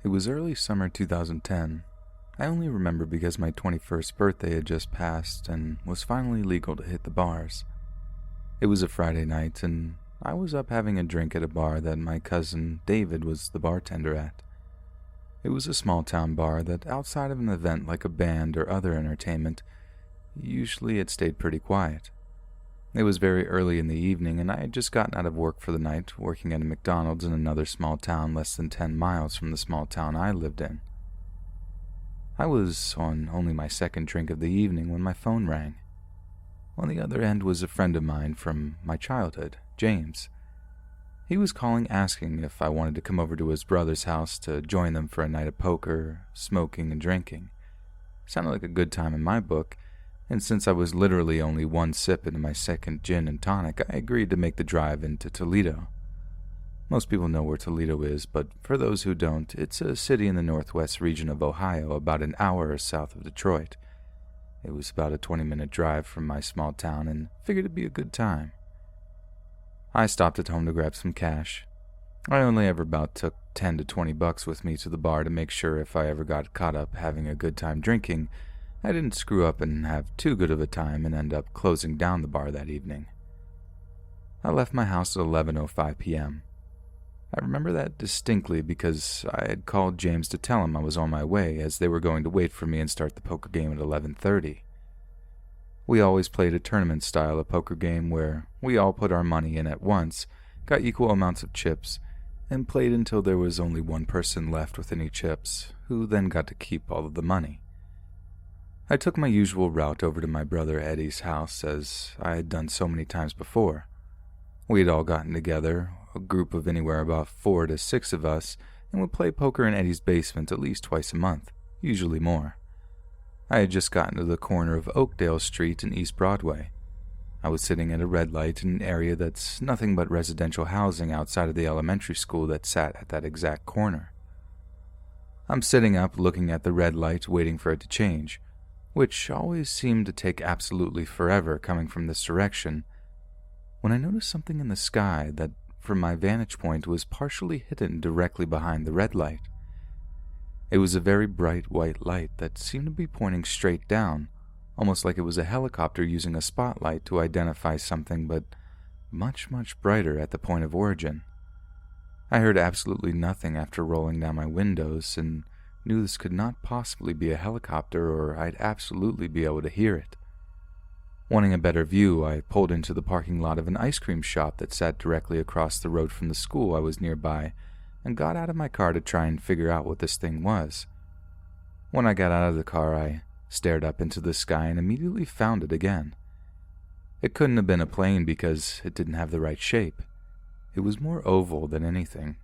It was early summer 2010. I only remember because my 21st birthday had just passed and was finally legal to hit the bars. It was a Friday night, and I was up having a drink at a bar that my cousin David was the bartender at. It was a small-town bar that, outside of an event like a band or other entertainment, usually it stayed pretty quiet. It was very early in the evening, and I had just gotten out of work for the night, working at a McDonald's in another small town less than 10 miles from the small town I lived in. I was on only my second drink of the evening when my phone rang. On the other end was a friend of mine from my childhood, James. He was calling asking if I wanted to come over to his brother's house to join them for a night of poker, smoking, and drinking. Sounded like a good time in my book, and since I was literally only one sip into my second gin and tonic, I agreed to make the drive into Toledo. Most people know where Toledo is, but for those who don't, it's a city in the northwest region of Ohio, about an hour south of Detroit. It was about a 20-minute drive from my small town, and figured it'd be a good time. I stopped at home to grab some cash. I only ever about took $10 to $20 with me to the bar to make sure if I ever got caught up having a good time drinking, I didn't screw up and have too good of a time and end up closing down the bar that evening. I left my house at 11:05 p.m. I remember that distinctly because I had called James to tell him I was on my way, as they were going to wait for me and start the poker game at 11:30. We always played a tournament style of poker game where we all put our money in at once, got equal amounts of chips, and played until there was only one person left with any chips, who then got to keep all of the money. I took my usual route over to my brother Eddie's house, as I had done so many times before. We had all gotten together, a group of anywhere about 4 to 6 of us, and would play poker in Eddie's basement at least twice a month, usually more. I had just gotten to the corner of Oakdale Street and East Broadway. I was sitting at a red light in an area that's nothing but residential housing outside of the elementary school that sat at that exact corner. I'm sitting up looking at the red light waiting for it to change, which always seemed to take absolutely forever coming from this direction, when I noticed something in the sky that, from my vantage point, was partially hidden directly behind the red light. It was a very bright white light that seemed to be pointing straight down, almost like it was a helicopter using a spotlight to identify something, but much, much brighter at the point of origin. I heard absolutely nothing after rolling down my windows and knew this could not possibly be a helicopter, or I'd absolutely be able to hear it. Wanting a better view, I pulled into the parking lot of an ice cream shop that sat directly across the road from the school I was nearby, and got out of my car to try and figure out what this thing was. When I got out of the car, I stared up into the sky and immediately found it again. It couldn't have been a plane because it didn't have the right shape. It was more oval than anything.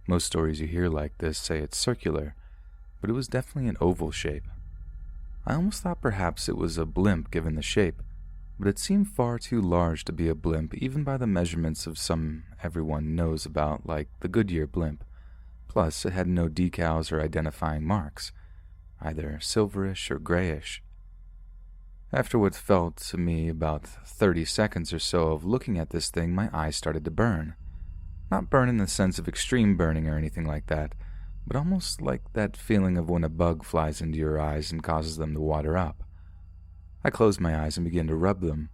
Most stories you hear like this say it's circular, but it was definitely an oval shape. I almost thought perhaps it was a blimp given the shape, but it seemed far too large to be a blimp even by the measurements of some everyone knows about, like the Goodyear blimp. Plus, it had no decals or identifying marks, either silverish or grayish. After what felt to me about 30 seconds or so of looking at this thing, my eyes started to burn. Not burn in the sense of extreme burning or anything like that, but almost like that feeling of when a bug flies into your eyes and causes them to water up. I closed my eyes and began to rub them.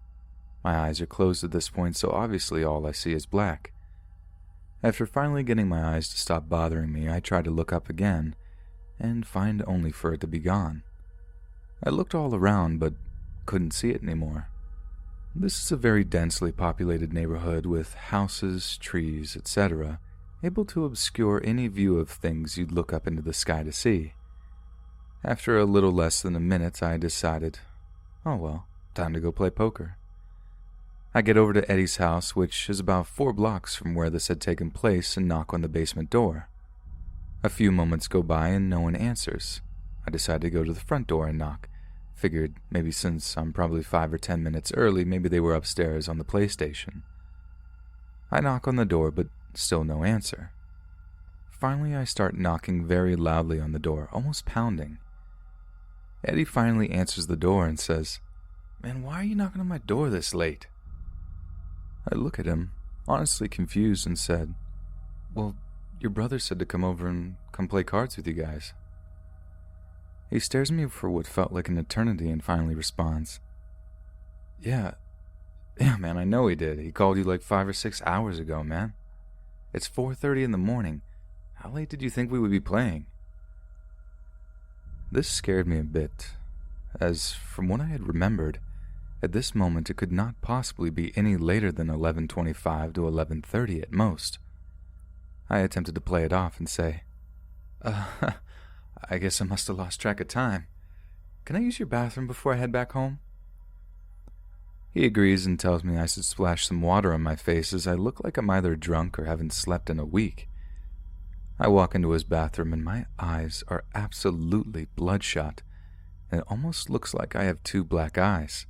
My eyes are closed at this point, so obviously all I see is black. After finally getting my eyes to stop bothering me, I tried to look up again, and find only for it to be gone. I looked all around, but couldn't see it anymore. This is a very densely populated neighborhood with houses, trees, etc., able to obscure any view of things you'd look up into the sky to see. After a little less than a minute, I decided, oh well, time to go play poker. I get over to Eddie's house, which is about 4 blocks from where this had taken place, and knock on the basement door. A few moments go by and no one answers. I decide to go to the front door and knock. Figured maybe since I'm probably 5 or 10 minutes early, maybe they were upstairs on the PlayStation. I knock on the door, but still no answer. Finally, I start knocking very loudly on the door, almost pounding. Eddie finally answers the door and says, "Man, why are you knocking on my door this late?" I look at him, honestly confused, and said, "Well, Your brother said to come over and come play cards with you guys." He stares at me for what felt like an eternity and finally responds, Yeah, man, I know he did. He called you like 5 or 6 hours ago, man. It's 4:30 in the morning. How late did you think we would be playing?" This scared me a bit, as from what I had remembered, at this moment it could not possibly be any later than 11:25 to 11:30 at most. I attempted to play it off and say, I guess I must have lost track of time. Can I use your bathroom before I head back home?" He agrees and tells me I should splash some water on my face as I look like I'm either drunk or haven't slept in a week. I walk into his bathroom and my eyes are absolutely bloodshot, and it almost looks like I have 2 black eyes.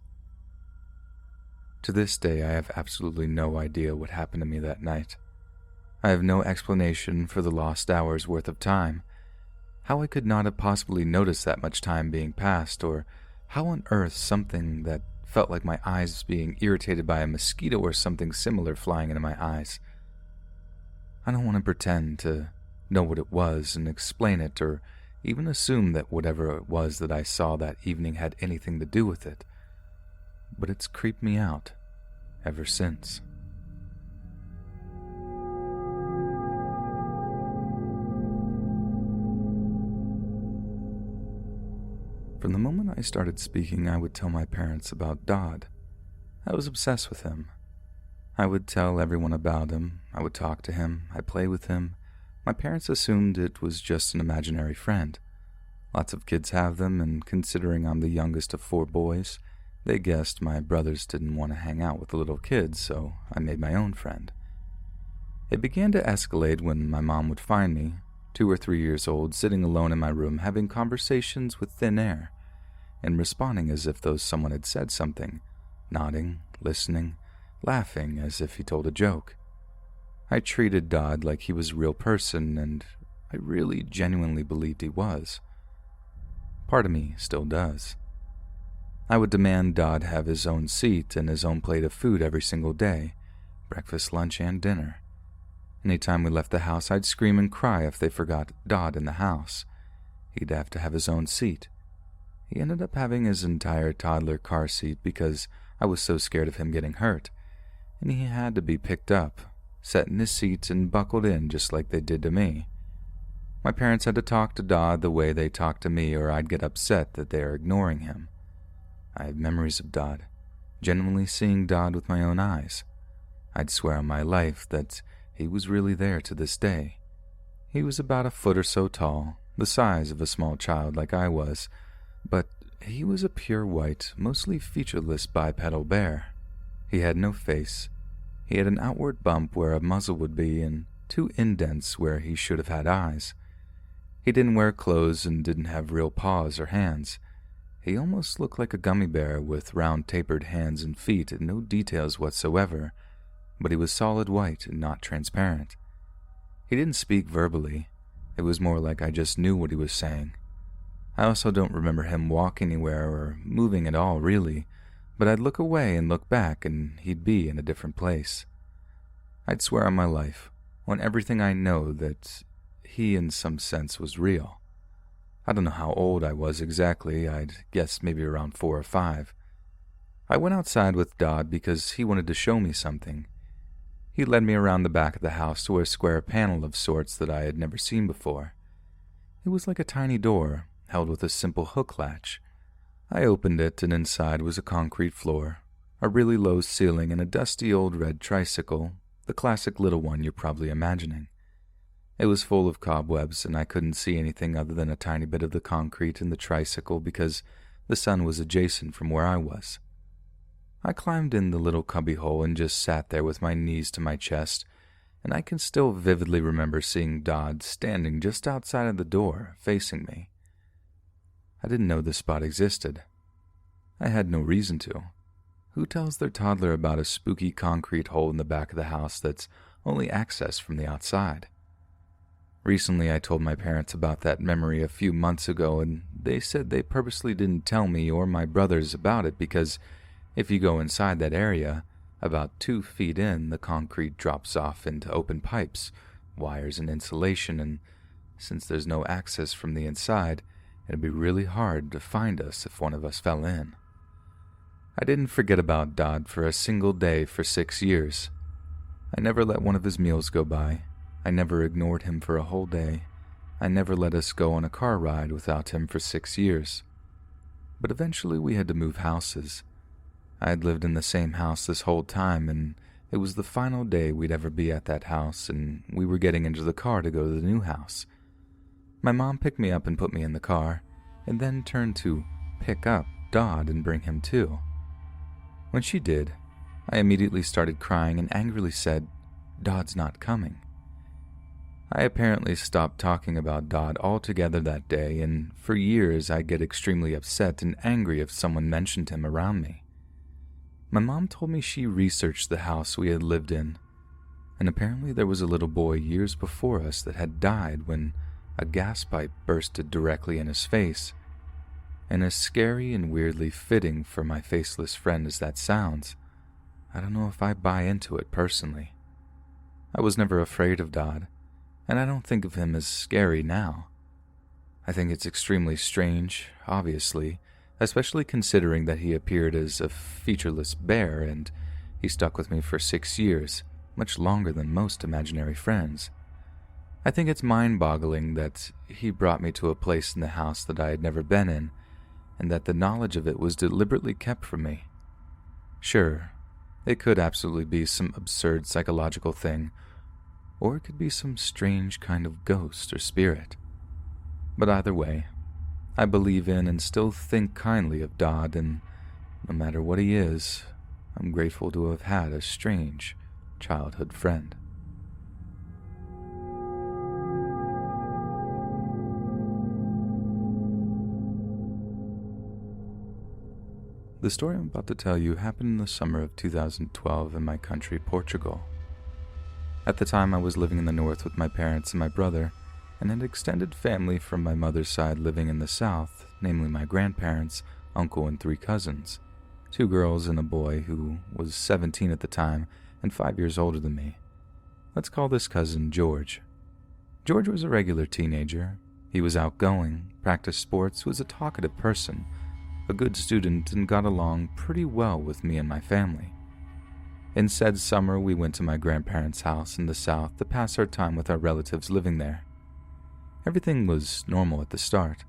To this day, I have absolutely no idea what happened to me that night. I have no explanation for the lost hours worth of time, how I could not have possibly noticed that much time being passed, or how on earth something that felt like my eyes being irritated by a mosquito or something similar flying into my eyes. I don't want to pretend to know what it was and explain it, or even assume that whatever it was that I saw that evening had anything to do with it, but it's creeped me out ever since. From the moment I started speaking, I would tell my parents about Dodd. I was obsessed with him. I would tell everyone about him. I would talk to him. I'd play with him. My parents assumed it was just an imaginary friend. Lots of kids have them, and considering I'm the youngest of 4 boys, they guessed my brothers didn't want to hang out with the little kids, so I made my own friend. It began to escalate when my mom would find me, 2 or 3 years old, sitting alone in my room having conversations with thin air, and responding as if though someone had said something, nodding, listening, laughing as if he told a joke. I treated Dodd like he was a real person, and I really genuinely believed he was. Part of me still does. I would demand Dodd have his own seat and his own plate of food every single day, breakfast, lunch, and dinner. Anytime we left the house, I'd scream and cry if they forgot Dodd in the house. He'd have to have his own seat. He ended up having his entire toddler car seat because I was so scared of him getting hurt, and he had to be picked up, set in his seat, and buckled in just like they did to me. My parents had to talk to Dodd the way they talked to me, or I'd get upset that they are ignoring him. I have memories of Dodd, genuinely seeing Dodd with my own eyes. I'd swear on my life that he was really there to this day. He was about 1 foot or so tall, the size of a small child like I was, but he was a pure white, mostly featureless bipedal bear. He had no face. He had an outward bump where a muzzle would be and 2 indents where he should have had eyes. He didn't wear clothes and didn't have real paws or hands. He almost looked like a gummy bear with round tapered hands and feet and no details whatsoever, but he was solid white and not transparent. He didn't speak verbally. It was more like I just knew what he was saying. I also don't remember him walking anywhere or moving at all, really, but I'd look away and look back and he'd be in a different place. I'd swear on my life, on everything I know, that he in some sense was real. I don't know how old I was exactly. I'd guess maybe around 4 or 5. I went outside with Dodd because he wanted to show me something. He led me around the back of the house to a square panel of sorts that I had never seen before. It was like a tiny door, held with a simple hook latch. I opened it, and inside was a concrete floor, a really low ceiling, and a dusty old red tricycle, the classic little one you're probably imagining. It was full of cobwebs, and I couldn't see anything other than a tiny bit of the concrete in the tricycle because the sun was adjacent from where I was. I climbed in the little cubbyhole and just sat there with my knees to my chest, and I can still vividly remember seeing Dodd standing just outside of the door, facing me. I didn't know this spot existed. I had no reason to. Who tells their toddler about a spooky concrete hole in the back of the house that's only accessed from the outside? Recently, I told my parents about that memory a few months ago, and they said they purposely didn't tell me or my brothers about it because if you go inside that area, about 2 feet in, the concrete drops off into open pipes, wires and insulation, and since there's no access from the inside, it'd be really hard to find us if one of us fell in. I didn't forget about Dodd for a single day for 6 years. I never let one of his meals go by. I never ignored him for a whole day. I never let us go on a car ride without him for 6 years. But eventually we had to move houses. I had lived in the same house this whole time, and it was the final day we'd ever be at that house, and we were getting into the car to go to the new house. My mom picked me up and put me in the car, and then turned to pick up Dodd and bring him too. When she did, I immediately started crying and angrily said, "Dodd's not coming." I apparently stopped talking about Dodd altogether that day, and for years I'd get extremely upset and angry if someone mentioned him around me. My mom told me she researched the house we had lived in, and apparently there was a little boy years before us that had died when a gas pipe bursted directly in his face. And as scary and weirdly fitting for my faceless friend as that sounds, I don't know if I buy into it personally. I was never afraid of Dodd, and I don't think of him as scary now. I think it's extremely strange, obviously, especially considering that he appeared as a featureless bear and he stuck with me for 6 years, much longer than most imaginary friends. I think it's mind-boggling that he brought me to a place in the house that I had never been in, and that the knowledge of it was deliberately kept from me. Sure, it could absolutely be some absurd psychological thing, or it could be some strange kind of ghost or spirit. But either way, I believe in and still think kindly of Dodd, and no matter what he is, I'm grateful to have had a strange childhood friend. The story I'm about to tell you happened in the summer of 2012 in my country, Portugal. At the time, I was living in the north with my parents and my brother, and had extended family from my mother's side living in the south, namely my grandparents, uncle, and 3 cousins, 2 girls and a boy who was 17 at the time and 5 years older than me. Let's call this cousin George. George was a regular teenager. He was outgoing, practiced sports, was a talkative person, a good student, and got along pretty well with me and my family. In said summer, we went to my grandparents' house in the south to pass our time with our relatives living there. Everything was normal at the start.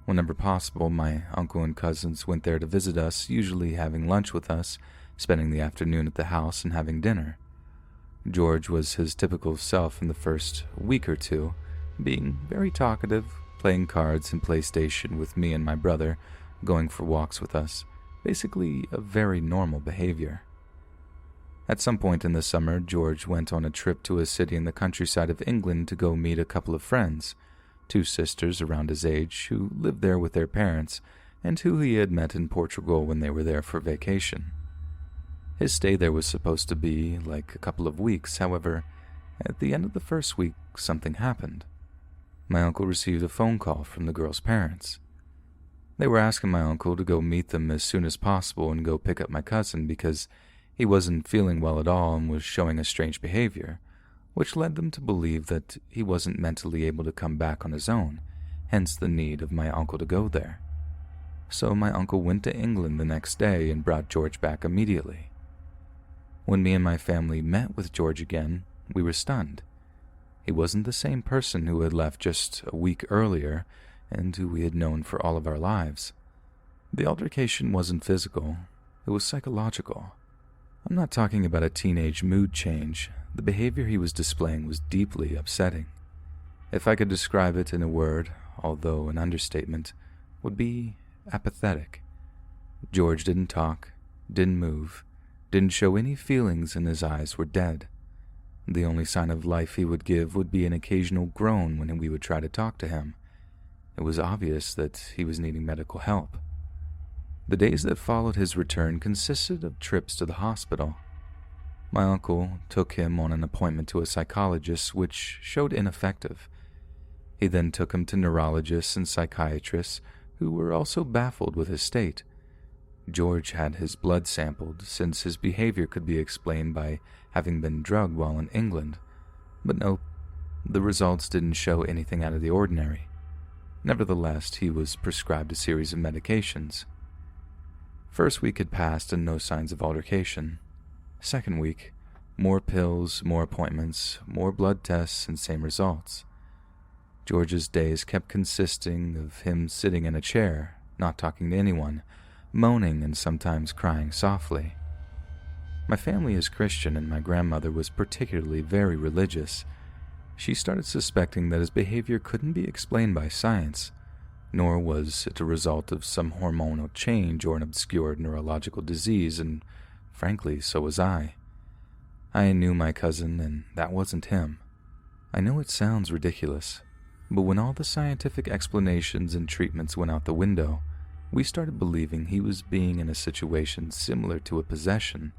Whenever possible, my uncle and cousins went there to visit us, usually having lunch with us, spending the afternoon at the house, and having dinner. George was his typical self in the first week or 2, being very talkative, playing cards and PlayStation with me and my brother, going for walks with us, basically a very normal behavior. At some point in the summer, George went on a trip to a city in the countryside of England to go meet a couple of friends, 2 sisters around his age who lived there with their parents and who he had met in Portugal when they were there for vacation. His stay there was supposed to be like a couple of weeks. However, at the end of the first week, something happened. My uncle received a phone call from the girls' parents. They were asking my uncle to go meet them as soon as possible and go pick up my cousin because he wasn't feeling well at all and was showing a strange behavior, which led them to believe that he wasn't mentally able to come back on his own, hence the need of my uncle to go there. So my uncle went to England the next day and brought George back immediately. When me and my family met with George again, we were stunned. He wasn't the same person who had left just a week earlier and who we had known for all of our lives. The altercation wasn't physical, it was psychological. I'm not talking about a teenage mood change. The behavior he was displaying was deeply upsetting. If I could describe it in a word, although an understatement, would be apathetic. George didn't talk, didn't move, didn't show any feelings, and his eyes were dead. The only sign of life he would give would be an occasional groan when we would try to talk to him. It was obvious that he was needing medical help. The days that followed his return consisted of trips to the hospital. My uncle took him on an appointment to a psychologist, which showed ineffective. He then took him to neurologists and psychiatrists, who were also baffled with his state. George had his blood sampled, since his behavior could be explained by having been drugged while in England. But nope, the results didn't show anything out of the ordinary. Nevertheless, he was prescribed a series of medications. First week had passed and no signs of altercation. Second week, more pills, more appointments, more blood tests, and same results. George's days kept consisting of him sitting in a chair, not talking to anyone, moaning and sometimes crying softly. My family is Christian and my grandmother was particularly very religious. She started suspecting that his behavior couldn't be explained by science, nor was it a result of some hormonal change or an obscure neurological disease, and frankly, so was I. I knew my cousin, and that wasn't him. I know it sounds ridiculous, but when all the scientific explanations and treatments went out the window, we started believing he was being in a situation similar to a possession,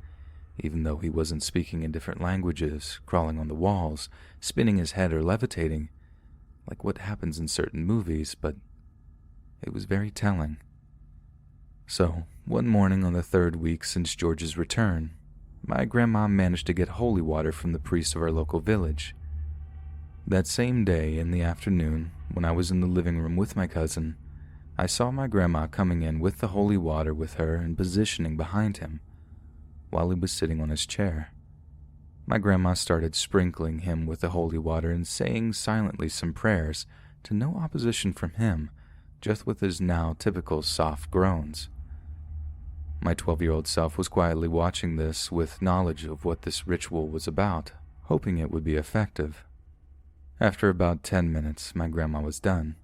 even though he wasn't speaking in different languages, crawling on the walls, spinning his head or levitating, like what happens in certain movies, but it was very telling. So, one morning on the third week since George's return, my grandma managed to get holy water from the priest of our local village. That same day, in the afternoon, when I was in the living room with my cousin, I saw my grandma coming in with the holy water with her and positioning behind him, while he was sitting on his chair. My grandma started sprinkling him with the holy water and saying silently some prayers, to no opposition from him, just with his now typical soft groans. My 12-year-old self was quietly watching this with knowledge of what this ritual was about, hoping it would be effective. After about 10 minutes, my grandma was done.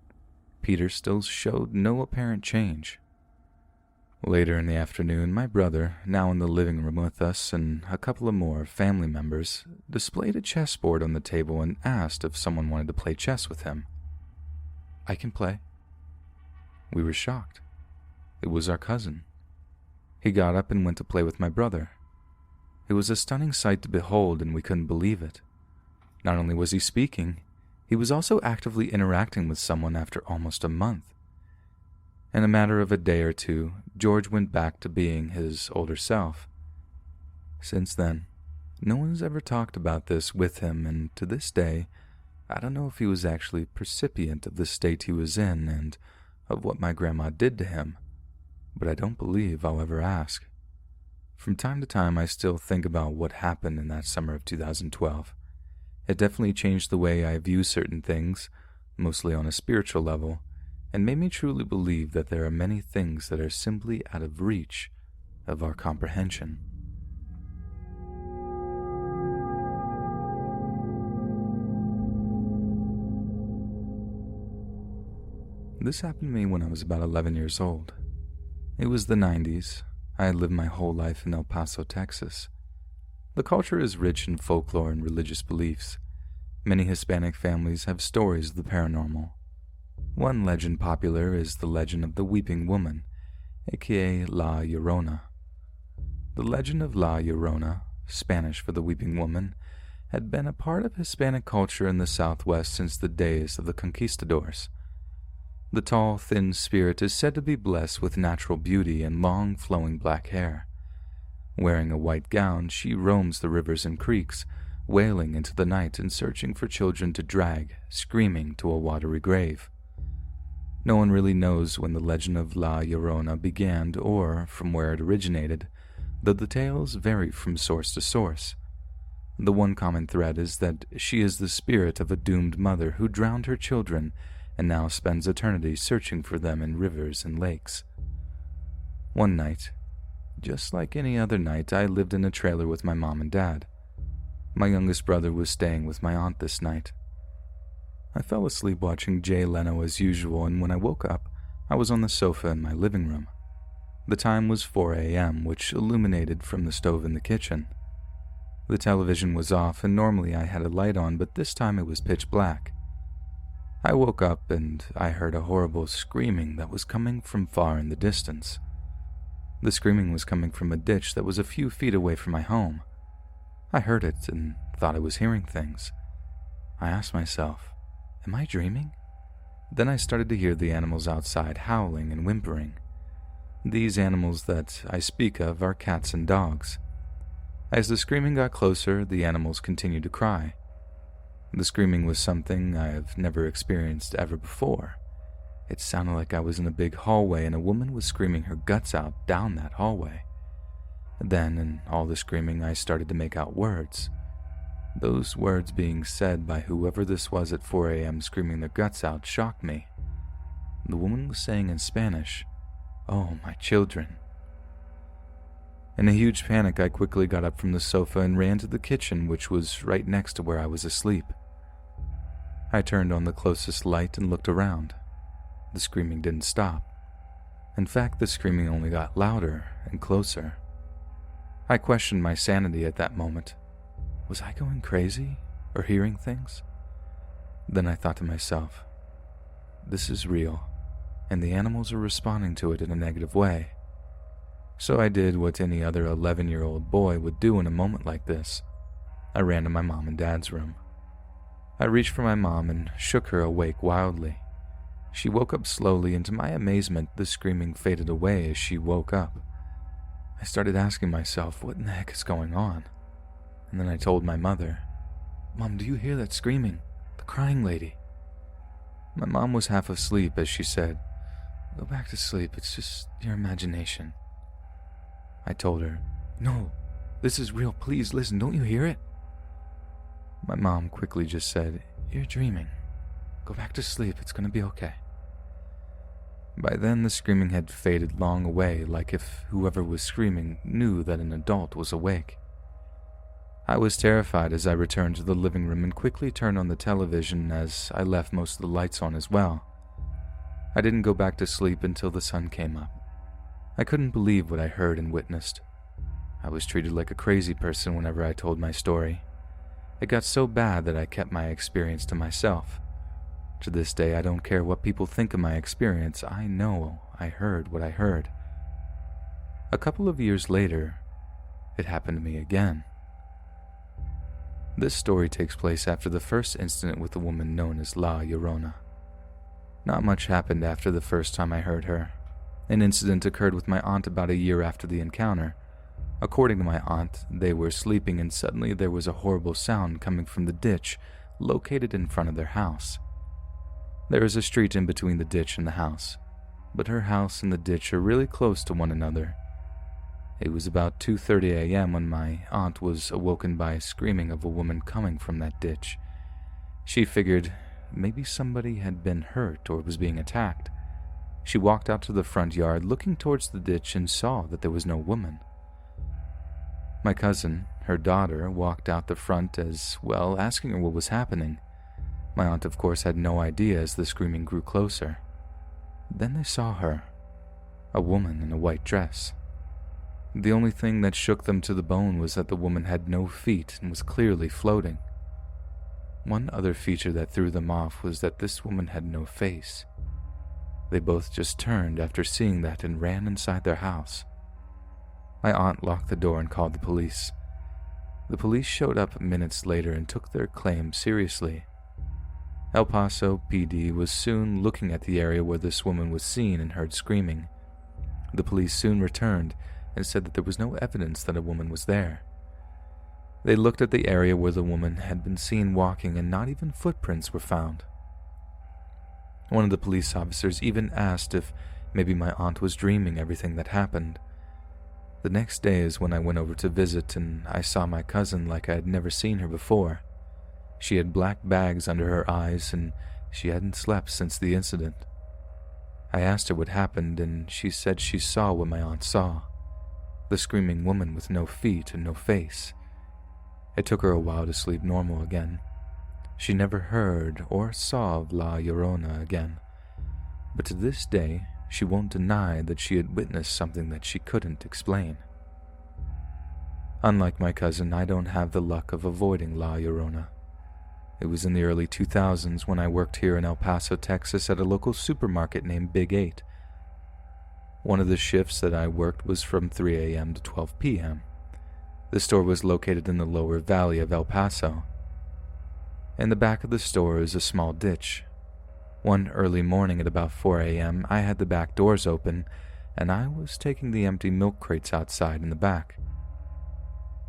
Peter still showed no apparent change. Later in the afternoon, my brother, now in the living room with us, and a couple of more family members, displayed a chessboard on the table and asked if someone wanted to play chess with him. "I can play." We were shocked. It was our cousin. He got up and went to play with my brother. It was a stunning sight to behold, and we couldn't believe it. Not only was he speaking, he was also actively interacting with someone after almost a month. In a matter of a day or two, George went back to being his older self. Since then, no one's ever talked about this with him, and to this day, I don't know if he was actually percipient of the state he was in and of what my grandma did to him, but I don't believe I'll ever ask. From time to time, I still think about what happened in that summer of 2012. It definitely changed the way I view certain things, mostly on a spiritual level, and made me truly believe that there are many things that are simply out of reach of our comprehension. This happened to me when I was about 11 years old. It was the 90s. I had lived my whole life in El Paso, Texas. The culture is rich in folklore and religious beliefs. Many Hispanic families have stories of the paranormal. One legend popular is the legend of the Weeping Woman, aka La Llorona. The legend of La Llorona, Spanish for the Weeping Woman, had been a part of Hispanic culture in the Southwest since the days of the conquistadors. The tall, thin spirit is said to be blessed with natural beauty and long, flowing black hair. Wearing a white gown, she roams the rivers and creeks, wailing into the night and searching for children to drag, screaming, to a watery grave. No one really knows when the legend of La Llorona began or from where it originated, though the tales vary from source to source. The one common thread is that she is the spirit of a doomed mother who drowned her children and now spends eternity searching for them in rivers and lakes. One night, just like any other night, I lived in a trailer with my mom and dad. My youngest brother was staying with my aunt this night. I fell asleep watching Jay Leno as usual, and when I woke up, I was on the sofa in my living room. The time was 4 a.m., which illuminated from the stove in the kitchen. The television was off, and normally I had a light on, but this time it was pitch black. I woke up and I heard a horrible screaming that was coming from far in the distance. The screaming was coming from a ditch that was a few feet away from my home. I heard it and thought I was hearing things. I asked myself, am I dreaming? Then I started to hear the animals outside howling and whimpering. These animals that I speak of are cats and dogs. As the screaming got closer, the animals continued to cry. The screaming was something I have never experienced ever before. It sounded like I was in a big hallway and a woman was screaming her guts out down that hallway. Then, in all the screaming, I started to make out words. Those words being said by whoever this was at 4 a.m. screaming their guts out shocked me. The woman was saying in Spanish, "Oh, my children." In a huge panic, I quickly got up from the sofa and ran to the kitchen, which was right next to where I was asleep. I turned on the closest light and looked around. The screaming didn't stop. In fact, the screaming only got louder and closer. I questioned my sanity at that moment. Was I going crazy or hearing things? Then I thought to myself, this is real, and the animals are responding to it in a negative way. So I did what any other 11-year-old boy would do in a moment like this. I ran to my mom and dad's room. I reached for my mom and shook her awake wildly. She woke up slowly, and to my amazement, the screaming faded away as she woke up. I started asking myself, what in the heck is going on? And then I told my mother, "Mom, do you hear that screaming? The crying lady." My mom was half asleep as she said, "Go back to sleep, it's just your imagination." I told her, "No, this is real, please listen, don't you hear it?" My mom quickly just said, "You're dreaming. Go back to sleep, it's gonna be okay." By then, the screaming had faded long away, like if whoever was screaming knew that an adult was awake. I was terrified as I returned to the living room and quickly turned on the television as I left most of the lights on as well. I didn't go back to sleep until the sun came up. I couldn't believe what I heard and witnessed. I was treated like a crazy person whenever I told my story. It got so bad that I kept my experience to myself. To this day, I don't care what people think of my experience. I know I heard what I heard. A couple of years later, it happened to me again. This story takes place after the first incident with a woman known as La Llorona. Not much happened after the first time I heard her. An incident occurred with my aunt about a year after the encounter. According to my aunt, they were sleeping and suddenly there was a horrible sound coming from the ditch located in front of their house. There is a street in between the ditch and the house, but her house and the ditch are really close to one another. It was about 2:30 a.m. when my aunt was awoken by screaming of a woman coming from that ditch. She figured maybe somebody had been hurt or was being attacked. She walked out to the front yard looking towards the ditch and saw that there was no woman. My cousin, her daughter, walked out the front as well, asking her what was happening. My aunt, of course, had no idea as the screaming grew closer. Then they saw her, a woman in a white dress. The only thing that shook them to the bone was that the woman had no feet and was clearly floating. One other feature that threw them off was that this woman had no face. They both just turned after seeing that and ran inside their house. My aunt locked the door and called the police. The police showed up minutes later and took their claim seriously. El Paso PD was soon looking at the area where this woman was seen and heard screaming. The police soon returned and said that there was no evidence that a woman was there. They looked at the area where the woman had been seen walking and not even footprints were found. One of the police officers even asked if maybe my aunt was dreaming everything that happened. The next day is when I went over to visit and I saw my cousin like I had never seen her before. She had black bags under her eyes and she hadn't slept since the incident. I asked her what happened and she said she saw what my aunt saw. The screaming woman with no feet and no face. It took her a while to sleep normal again. She never heard or saw of La Llorona again. But to this day, she won't deny that she had witnessed something that she couldn't explain. Unlike my cousin, I don't have the luck of avoiding La Llorona. It was in the early 2000s when I worked here in El Paso, Texas at a local supermarket named Big 8. One of the shifts that I worked was from 3 a.m. to 12 p.m. The store was located in the lower valley of El Paso. In the back of the store is a small ditch. One early morning at about 4 a.m., I had the back doors open, and I was taking the empty milk crates outside in the back.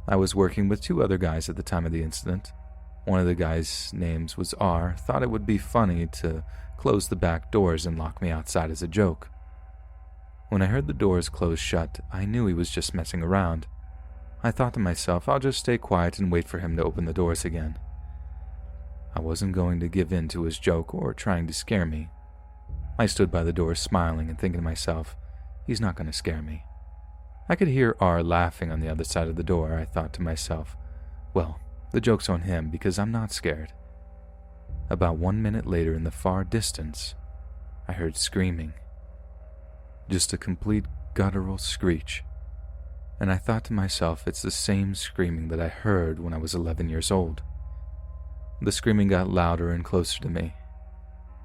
I was working with two other guys at the time of the incident. One of the guys' names was R, thought it would be funny to close the back doors and lock me outside as a joke. When I heard the doors close shut, I knew he was just messing around. I thought to myself, I'll just stay quiet and wait for him to open the doors again. I wasn't going to give in to his joke or trying to scare me. I stood by the door smiling and thinking to myself, he's not going to scare me. I could hear R laughing on the other side of the door. I thought to myself, well, the joke's on him because I'm not scared. About 1 minute later in the far distance, I heard screaming. Just a complete guttural screech. And I thought to myself, it's the same screaming that I heard when I was 11 years old. The screaming got louder and closer to me.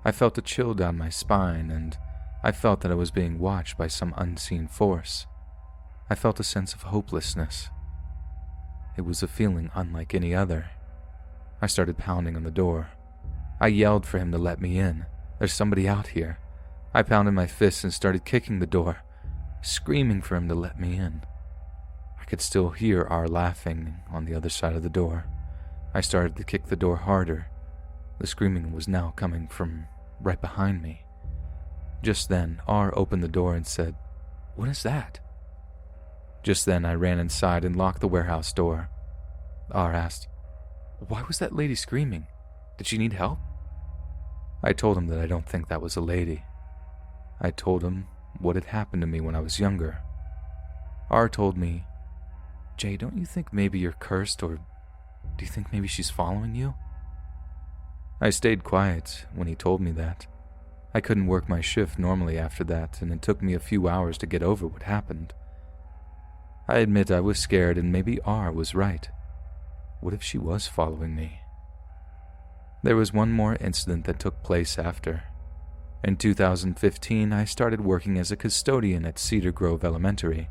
I felt a chill down my spine, and I felt that I was being watched by some unseen force. I felt a sense of hopelessness. It was a feeling unlike any other. I started pounding on the door. I yelled for him to let me in. There's somebody out here. I pounded my fists and started kicking the door, screaming for him to let me in. I could still hear R laughing on the other side of the door. I started to kick the door harder. The screaming was now coming from right behind me. Just then, R opened the door and said, "What is that?" Just then, I ran inside and locked the warehouse door. R asked, "Why was that lady screaming? Did she need help?" I told him that I don't think that was a lady. I told him what had happened to me when I was younger. R told me, "Jay, don't you think maybe you're cursed, or do you think maybe she's following you?" I stayed quiet when he told me that. I couldn't work my shift normally after that, and it took me a few hours to get over what happened. I admit I was scared, and maybe R was right. What if she was following me? There was one more incident that took place after. In 2015, I started working as a custodian at Cedar Grove Elementary.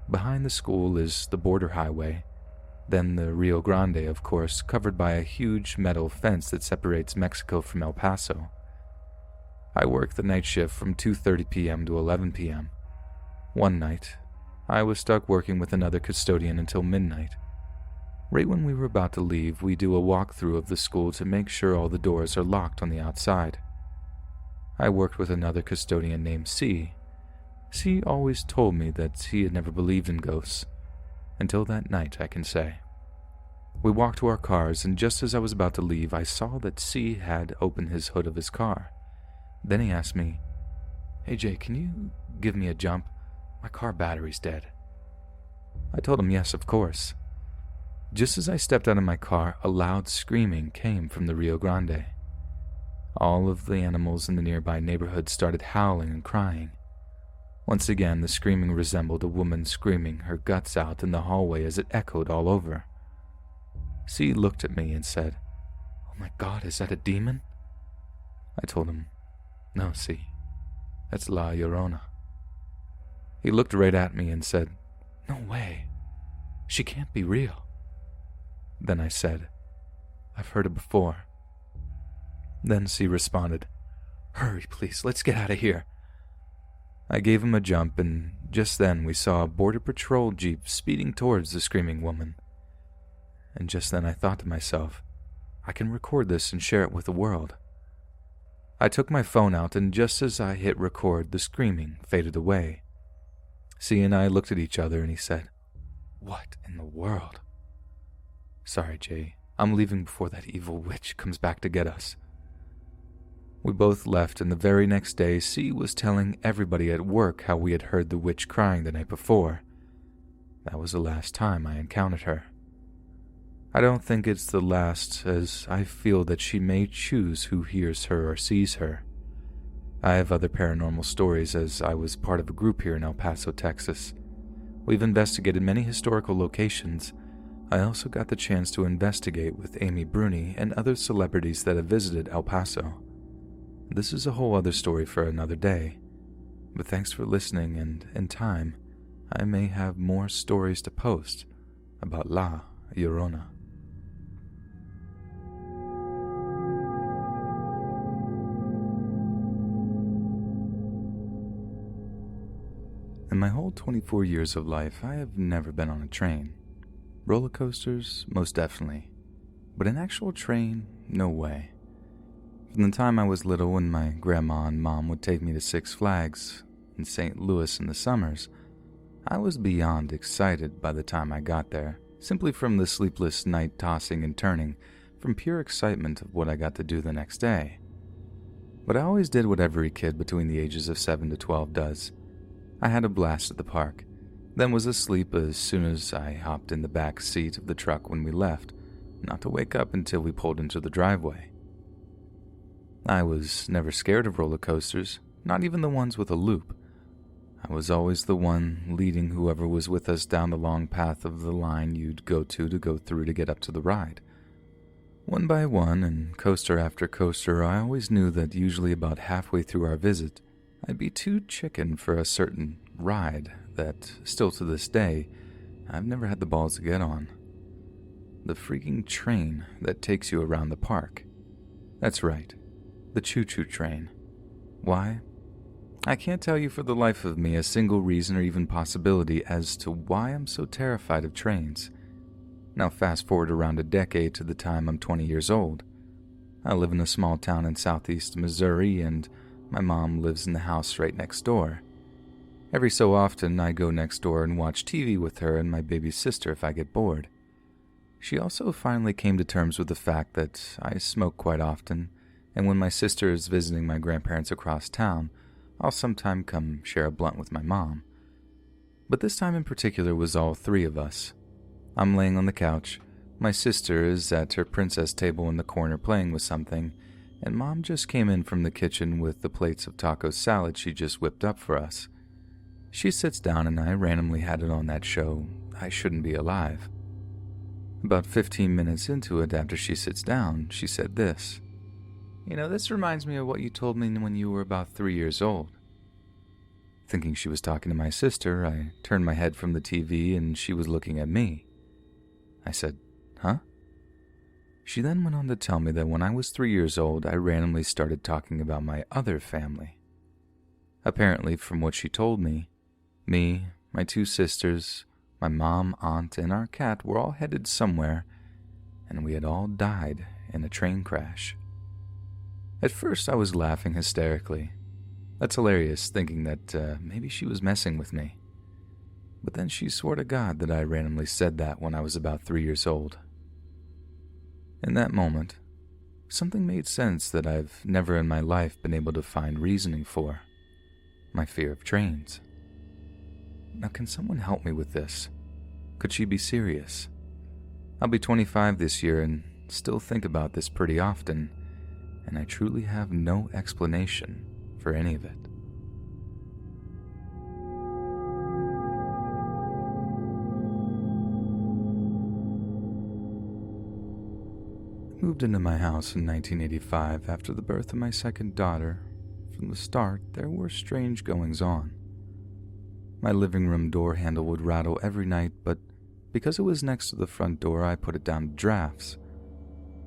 Behind the school is the border highway, then the Rio Grande, of course, covered by a huge metal fence that separates Mexico from El Paso. I worked the night shift from 2:30 p.m. to 11 p.m. One night, I was stuck working with another custodian until midnight. Right when we were about to leave, we do a walkthrough of the school to make sure all the doors are locked on the outside. I worked with another custodian named C. C always told me that he had never believed in ghosts. Until that night, I can say. We walked to our cars, and just as I was about to leave, I saw that C had opened his hood of his car. Then he asked me, "Hey Jay, can you give me a jump? My car battery's dead." I told him yes, of course. Just as I stepped out of my car, a loud screaming came from the Rio Grande. All of the animals in the nearby neighborhood started howling and crying. Once again, the screaming resembled a woman screaming her guts out in the hallway as it echoed all over. C looked at me and said, "Oh my God, is that a demon?" I told him, "No, C, that's La Llorona." He looked right at me and said, "No way, she can't be real." Then I said, "I've heard it before." Then C responded, "Hurry, please, let's get out of here." I gave him a jump, and just then we saw a Border Patrol Jeep speeding towards the screaming woman. And just then I thought to myself, I can record this and share it with the world. I took my phone out, and just as I hit record, the screaming faded away. C and I looked at each other, and he said, "What in the world?" "Sorry, Jay, I'm leaving before that evil witch comes back to get us." We both left, and the very next day, C was telling everybody at work how we had heard the witch crying the night before. That was the last time I encountered her. I don't think it's the last, as I feel that she may choose who hears her or sees her. I have other paranormal stories, as I was part of a group here in El Paso, Texas. We've investigated many historical locations. I also got the chance to investigate with Amy Bruni and other celebrities that have visited El Paso. This is a whole other story for another day, but thanks for listening, and in time, I may have more stories to post about La Llorona. In my whole 24 years of life, I have never been on a train. Roller coasters, most definitely, but an actual train, no way. From the time I was little and my grandma and mom would take me to Six Flags in St. Louis in the summers, I was beyond excited by the time I got there, simply from the sleepless night tossing and turning, from pure excitement of what I got to do the next day. But I always did what every kid between the ages of 7 to 12 does. I had a blast at the park, then was asleep as soon as I hopped in the back seat of the truck when we left, not to wake up until we pulled into the driveway. I was never scared of roller coasters, not even the ones with a loop. I was always the one leading whoever was with us down the long path of the line you'd go through to get up to the ride. One by one, and coaster after coaster, I always knew that usually about halfway through our visit, I'd be too chicken for a certain ride that, still to this day, I've never had the balls to get on. The freaking train that takes you around the park. That's right, the choo-choo train. Why? I can't tell you for the life of me a single reason or even possibility as to why I'm so terrified of trains. Now fast forward around a decade to the time I'm 20 years old. I live in a small town in southeast Missouri, and my mom lives in the house right next door. Every so often, I go next door and watch TV with her and my baby sister if I get bored. She also finally came to terms with the fact that I smoke quite often, and when my sister is visiting my grandparents across town, I'll sometime come share a blunt with my mom. But this time in particular was all three of us. I'm laying on the couch, my sister is at her princess table in the corner playing with something, and Mom just came in from the kitchen with the plates of taco salad she just whipped up for us. She sits down and I randomly had it on that show, I Shouldn't Be Alive. About 15 minutes into it, after she sits down, she said this. This reminds me of what you told me when you were about 3 years old. Thinking she was talking to my sister, I turned my head from the TV and she was looking at me. I said, huh? She then went on to tell me that when I was 3 years old, I randomly started talking about my other family. Apparently, from what she told me, my two sisters, my mom, aunt, and our cat were all headed somewhere, and we had all died in a train crash. At first, I was laughing hysterically. That's hilarious, thinking that maybe she was messing with me. But then she swore to God that I randomly said that when I was about 3 years old. In that moment, something made sense that I've never in my life been able to find reasoning for. My fear of trains. Now, can someone help me with this? Could she be serious? I'll be 25 this year and still think about this pretty often, and I truly have no explanation for any of it. I moved into my house in 1985 after the birth of my second daughter. From the start, there were strange goings-on. My living room door handle would rattle every night, but because it was next to the front door, I put it down to drafts.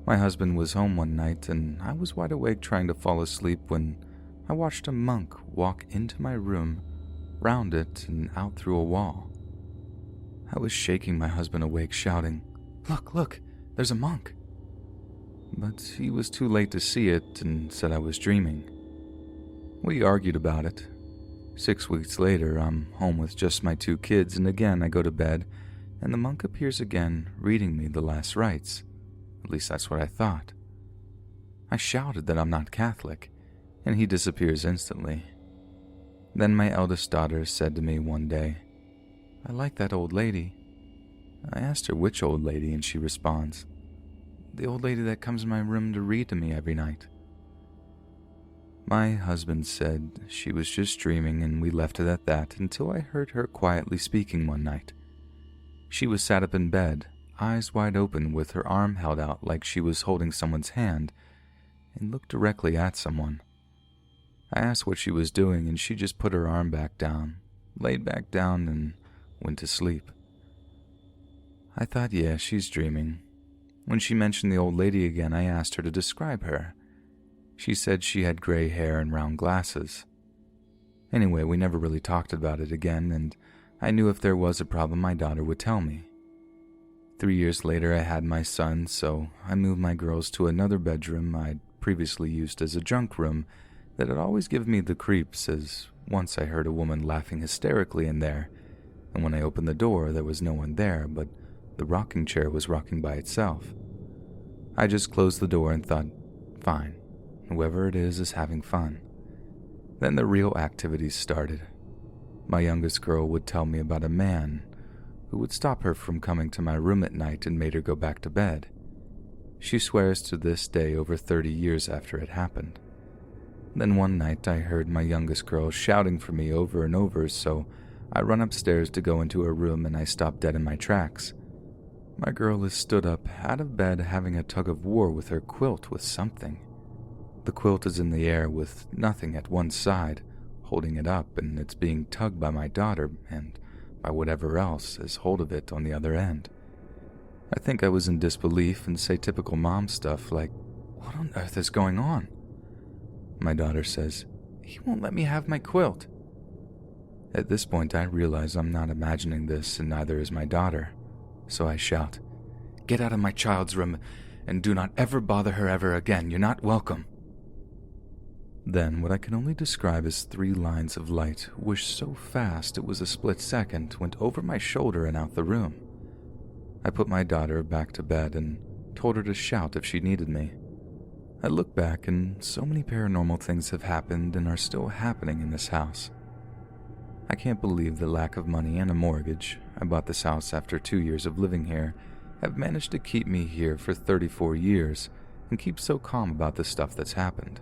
My husband was home one night, and I was wide awake trying to fall asleep when I watched a monk walk into my room, round it, and out through a wall. I was shaking my husband awake, shouting, Look, there's a monk." But he was too late to see it and said I was dreaming. We argued about it. 6 weeks later, I'm home with just my 2 kids, and again I go to bed, and the monk appears again, reading me the last rites. At least that's what I thought. I shouted that I'm not Catholic, and he disappears instantly. Then my eldest daughter said to me one day, "I like that old lady." I asked her which old lady, and she responds, "The old lady that comes in my room to read to me every night." My husband said she was just dreaming, and we left it at that until I heard her quietly speaking one night. She was sat up in bed, eyes wide open with her arm held out like she was holding someone's hand, and looked directly at someone. I asked what she was doing, and she just put her arm back down, laid back down, and went to sleep. I thought, yeah, she's dreaming. When she mentioned the old lady again, I asked her to describe her. She said she had gray hair and round glasses. Anyway, we never really talked about it again, and I knew if there was a problem, my daughter would tell me. 3 years later, I had my son, so I moved my girls to another bedroom I'd previously used as a junk room that had always given me the creeps, as once I heard a woman laughing hysterically in there, and when I opened the door, there was no one there, but the rocking chair was rocking by itself. I just closed the door and thought, fine, whoever it is having fun. Then the real activities started. My youngest girl would tell me about a man who would stop her from coming to my room at night and made her go back to bed. She swears to this day over 30 years after it happened. Then one night I heard my youngest girl shouting for me over and over, so I run upstairs to go into her room and I stop dead in my tracks. My girl is stood up out of bed having a tug of war with her quilt with something. The quilt is in the air with nothing at one side, holding it up, and it's being tugged by my daughter and by whatever else has hold of it on the other end. I think I was in disbelief and say typical mom stuff like, "What on earth is going on?" My daughter says, "He won't let me have my quilt." At this point, I realize I'm not imagining this, and neither is my daughter. So I shout, "Get out of my child's room, and do not ever bother her ever again. You're not welcome." Then what I can only describe as 3 lines of light whooshed so fast it was a split second, went over my shoulder and out the room. I put my daughter back to bed and told her to shout if she needed me. I look back and so many paranormal things have happened and are still happening in this house. I can't believe the lack of money and a mortgage, I bought this house after 2 years of living here, have managed to keep me here for 34 years and keep so calm about the stuff that's happened.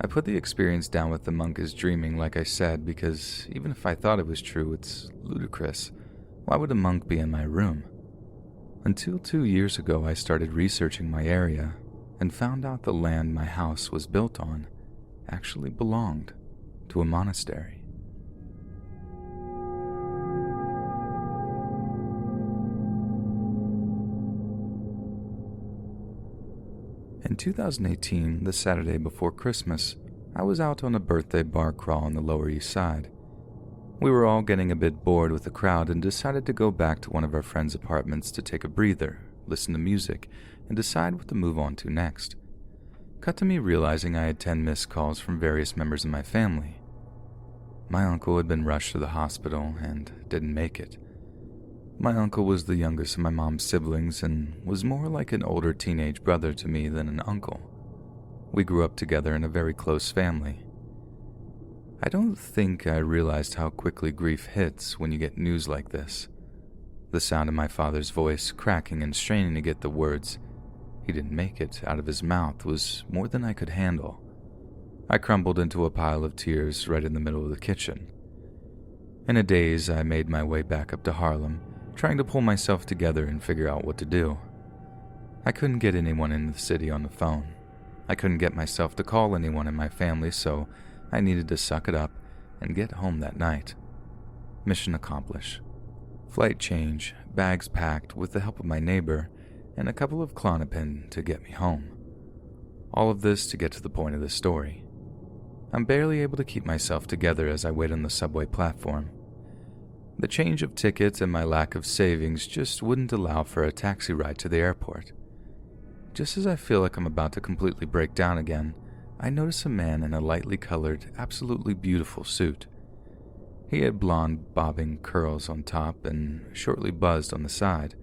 I put the experience down with the monk as dreaming, like I said, because even if I thought it was true, it's ludicrous. Why would a monk be in my room? Until 2 years ago, I started researching my area and found out the land my house was built on actually belonged to a monastery. In 2018, the Saturday before Christmas, I was out on a birthday bar crawl on the Lower East Side. We were all getting a bit bored with the crowd and decided to go back to one of our friends' apartments to take a breather, listen to music, and decide what to move on to next. Cut to me realizing I had 10 missed calls from various members of my family. My uncle had been rushed to the hospital and didn't make it. My uncle was the youngest of my mom's siblings and was more like an older teenage brother to me than an uncle. We grew up together in a very close family. I don't think I realized how quickly grief hits when you get news like this. The sound of my father's voice cracking and straining to get the words, "He didn't make it," out of his mouth was more than I could handle. I crumbled into a pile of tears right in the middle of the kitchen. In a daze, I made my way back up to Harlem, trying to pull myself together and figure out what to do. I couldn't get anyone in the city on the phone. I couldn't get myself to call anyone in my family, so I needed to suck it up and get home that night. Mission accomplished. Flight change, bags packed with the help of my neighbor, and a couple of Klonopin to get me home. All of this to get to the point of the story. I'm barely able to keep myself together as I wait on the subway platform. The change of tickets and my lack of savings just wouldn't allow for a taxi ride to the airport. Just as I feel like I'm about to completely break down again, I notice a man in a lightly colored, absolutely beautiful suit. He had blonde, bobbing curls on top and shortly buzzed on the side.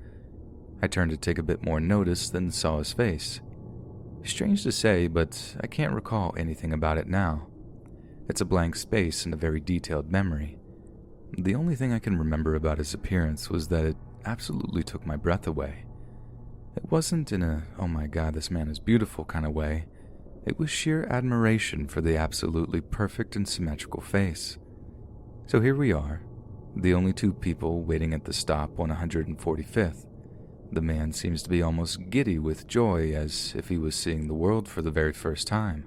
I turned to take a bit more notice, then saw his face. Strange to say, but I can't recall anything about it now. It's a blank space in a very detailed memory. The only thing I can remember about his appearance was that it absolutely took my breath away. It wasn't in a, "oh my god, this man is beautiful" kind of way. It was sheer admiration for the absolutely perfect and symmetrical face. So here we are, the only 2 people waiting at the stop on 145th. The man seems to be almost giddy with joy, as if he was seeing the world for the very first time.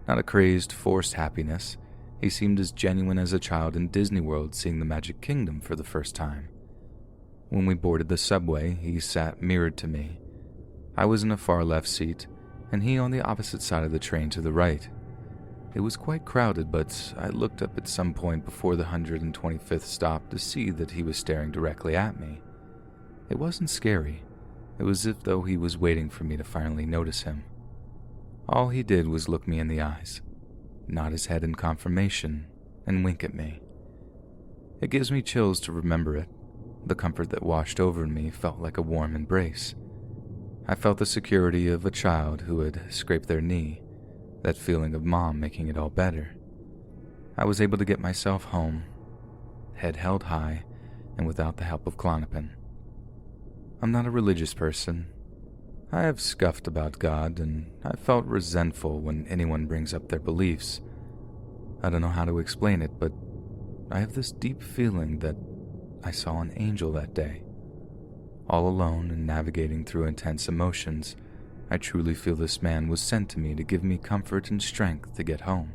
Not a crazed, forced happiness. He seemed as genuine as a child in Disney World seeing the Magic Kingdom for the first time. When we boarded the subway, he sat mirrored to me. I was in a far left seat, and he on the opposite side of the train to the right. It was quite crowded, but I looked up at some point before the 125th stop to see that he was staring directly at me. It wasn't scary. It was as though he was waiting for me to finally notice him. All he did was look me in the eyes, nod his head in confirmation, and wink at me. It gives me chills to remember it. The comfort that washed over me felt like a warm embrace. I felt the security of a child who had scraped their knee, that feeling of mom making it all better. I was able to get myself home, head held high, and without the help of Klonopin. I'm not a religious person. I have scuffed about God, and I felt resentful when anyone brings up their beliefs. I don't know how to explain it, but I have this deep feeling that I saw an angel that day. All alone and navigating through intense emotions, I truly feel this man was sent to me to give me comfort and strength to get home.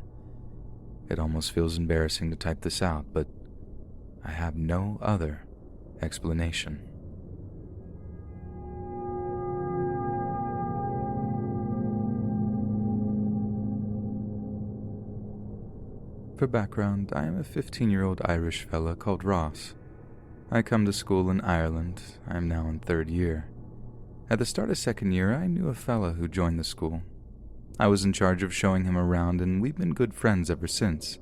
It almost feels embarrassing to type this out, but I have no other explanation. For background, I am a 15-year-old Irish fella called Ross. I come to school in Ireland. I am now in 3rd year. At the start of 2nd year, I knew a fella who joined the school. I was in charge of showing him around, and we've been good friends ever since.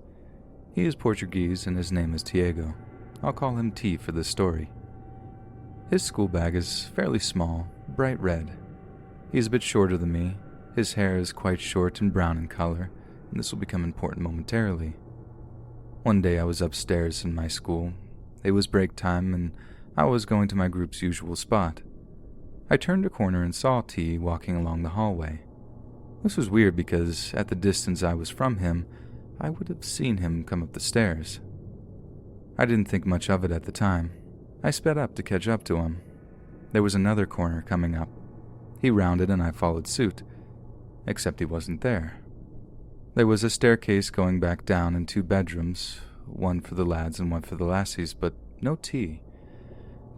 He is Portuguese, and his name is Tiago. I'll call him T for this story. His school bag is fairly small, bright red. He's a bit shorter than me. His hair is quite short and brown in color, and this will become important momentarily. One day I was upstairs in my school. It was break time, and I was going to my group's usual spot. I turned a corner and saw T walking along the hallway. This was weird because, at the distance I was from him, I would have seen him come up the stairs. I didn't think much of it at the time. I sped up to catch up to him. There was another corner coming up. He rounded and I followed suit, except he wasn't there. There was a staircase going back down and 2 bedrooms, one for the lads and one for the lassies, but no T.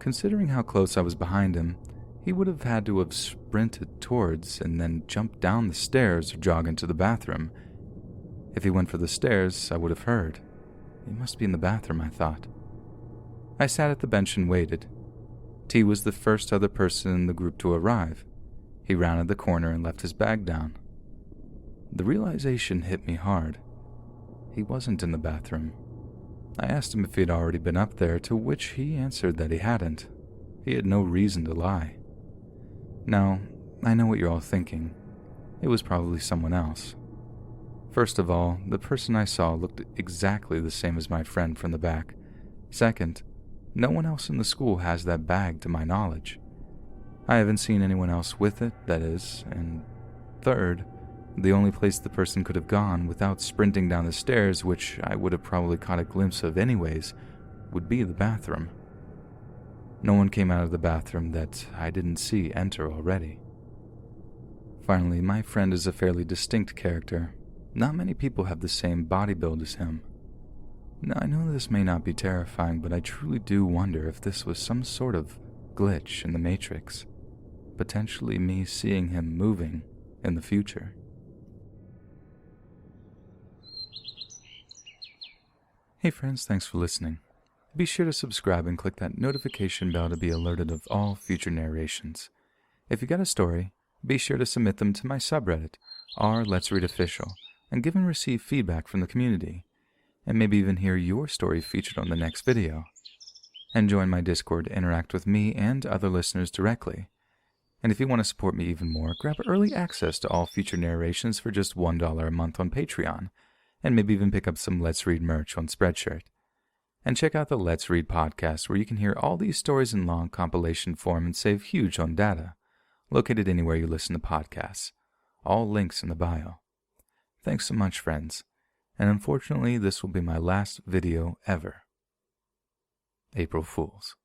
Considering how close I was behind him, he would have had to have sprinted towards and then jumped down the stairs or jog into the bathroom. If he went for the stairs, I would have heard. He must be in the bathroom, I thought. I sat at the bench and waited. T was the first other person in the group to arrive. He rounded the corner and left his bag down. The realization hit me hard. He wasn't in the bathroom. I asked him if he had already been up there, to which he answered that he hadn't. He had no reason to lie. Now, I know what you're all thinking. It was probably someone else. First of all, the person I saw looked exactly the same as my friend from the back. Second, no one else in the school has that bag to my knowledge. I haven't seen anyone else with it, that is, and third, the only place the person could have gone without sprinting down the stairs, which I would have probably caught a glimpse of anyways, would be the bathroom. No one came out of the bathroom that I didn't see enter already. Finally, my friend is a fairly distinct character. Not many people have the same body build as him. Now, I know this may not be terrifying, but I truly do wonder if this was some sort of glitch in the Matrix. Potentially me seeing him moving in the future. Hey friends, thanks for listening. Be sure to subscribe and click that notification bell to be alerted of all future narrations. If you got a story, be sure to submit them to my subreddit, r/letsreadofficial, and give and receive feedback from the community, and maybe even hear your story featured on the next video. And join my Discord to interact with me and other listeners directly. And if you want to support me even more, grab early access to all future narrations for just $1 a month on Patreon, and maybe even pick up some Let's Read merch on Spreadshirt. And check out the Let's Read podcast, where you can hear all these stories in long compilation form and save huge on data, located anywhere you listen to podcasts. All links in the bio. Thanks so much, friends. And unfortunately, this will be my last video ever. April Fools.